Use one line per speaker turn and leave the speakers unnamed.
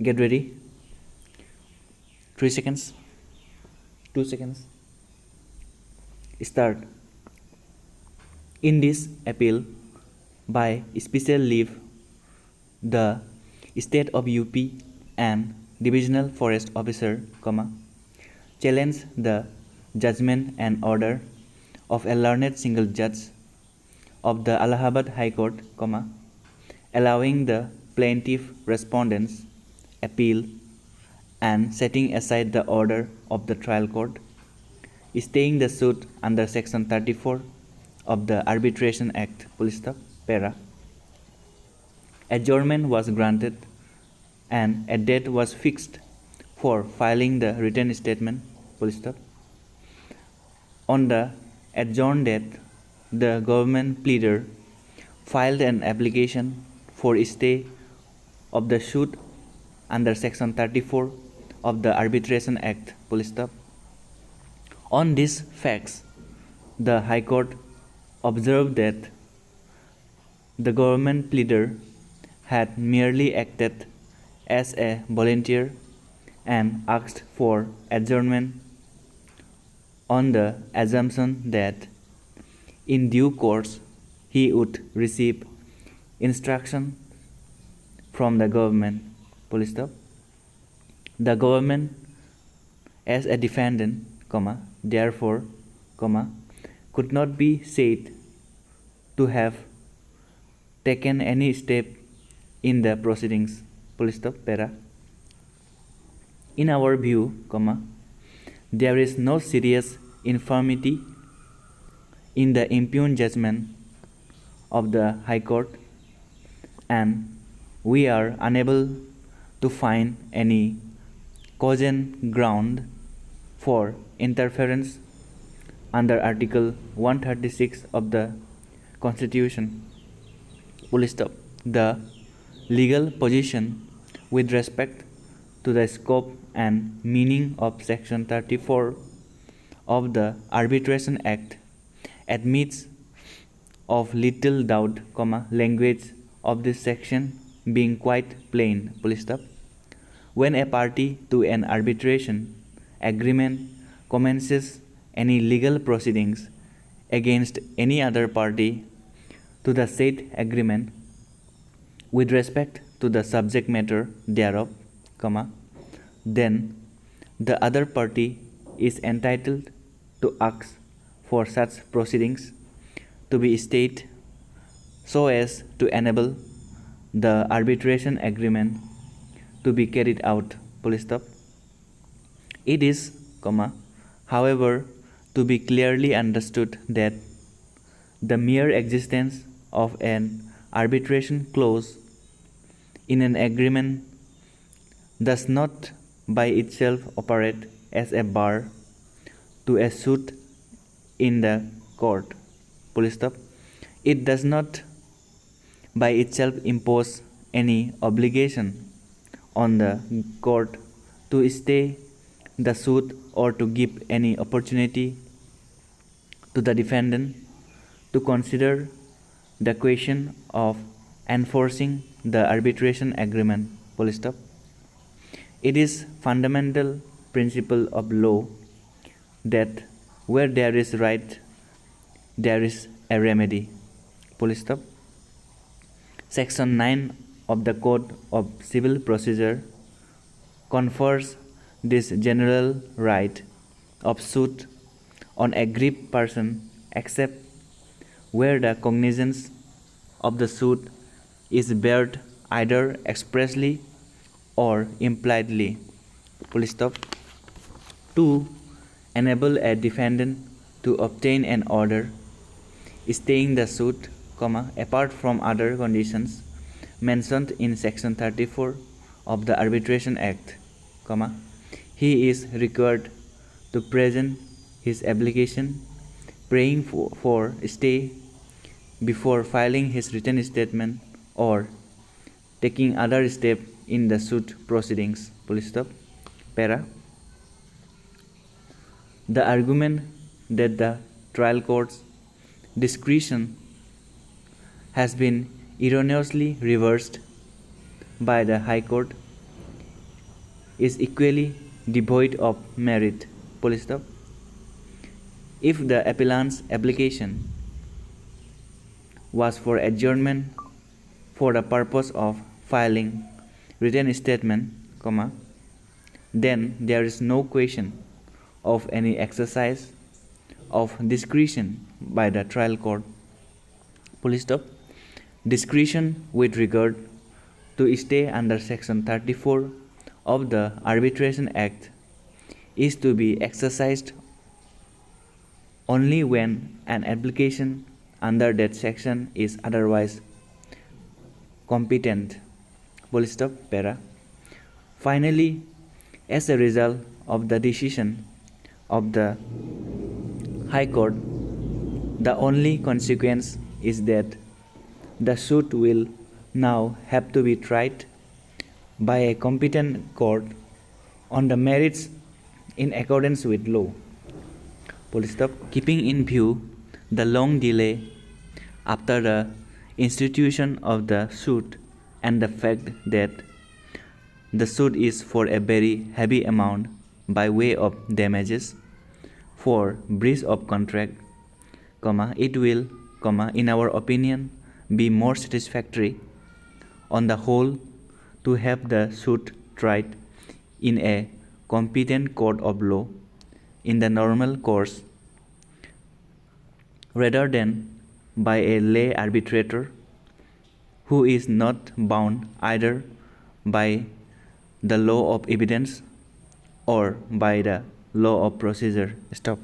Get ready. 3 seconds. 2 seconds. Start. In this appeal, by special leave, the State of UP and Divisional Forest Officer, challenge the judgment and order of a learned single judge of the Allahabad High Court, allowing the plaintiff respondents appeal and setting aside the order of the trial court, staying the suit under Section 34 of the Arbitration Act, para. Adjournment was granted and a date was fixed for filing the written statement, On the adjourned date, the government pleader filed an application for stay of the suit under Section 34 of the Arbitration Act, On these facts, the High Court observed that the government pleader had merely acted as a volunteer and asked for adjournment on the assumption that in due course he would receive instruction from the government, The government as a defendant, therefore, could not be said to have taken any step in the proceedings, para. In our view, there is no serious infirmity in the impugned judgment of the High Court, and we are unable to find any cogent ground for interference under Article 136 of the Constitution. The legal position with respect to the scope and meaning of Section 34 of the Arbitration Act admits of little doubt, language of this section being quite plain, When a party to an arbitration agreement commences any legal proceedings against any other party to the said agreement with respect to the subject matter thereof, then the other party is entitled to ask for such proceedings to be stayed so as to enable the arbitration agreement to be carried out, It is, however, to be clearly understood that the mere existence of an arbitration clause in an agreement does not by itself operate as a bar to a suit in the court, It does not by itself impose any obligation on the court to stay the suit or to give any opportunity to the defendant to consider the question of enforcing the arbitration agreement, It is fundamental principle of law that where there is right, there is a remedy, Section 9 of the Code of Civil Procedure confers this general right of suit on a aggrieved person except where the cognizance of the suit is barred either expressly or impliedly, To enable a defendant to obtain an order staying the suit, apart from other conditions mentioned in Section 34 of the Arbitration Act, he is required to present his application praying for stay before filing his written statement or taking other step in the suit proceedings, para. The argument that the trial court's discretion has been erroneously reversed by the High Court is equally devoid of merit. Full stop. If the appellant's application was for adjournment for the purpose of filing written statement, comma, then there is no question of any exercise of discretion by the trial court. Full stop. Discretion with regard to stay under section 34 of the Arbitration Act is to be exercised only when an application under that section is otherwise competent. Full stop. Para. Finally, as a result of the decision of the High Court, the only consequence is that the suit will now have to be tried by a competent court on the merits in accordance with law. Full stop. Keeping in view the long delay after the institution of the suit and the fact that the suit is for a very heavy amount by way of damages for breach of contract, it will, in our opinion, be more satisfactory on the whole to have the suit tried in a competent court of law in the normal course rather than by a lay arbitrator who is not bound either by the law of evidence or by the law of procedure. Stop.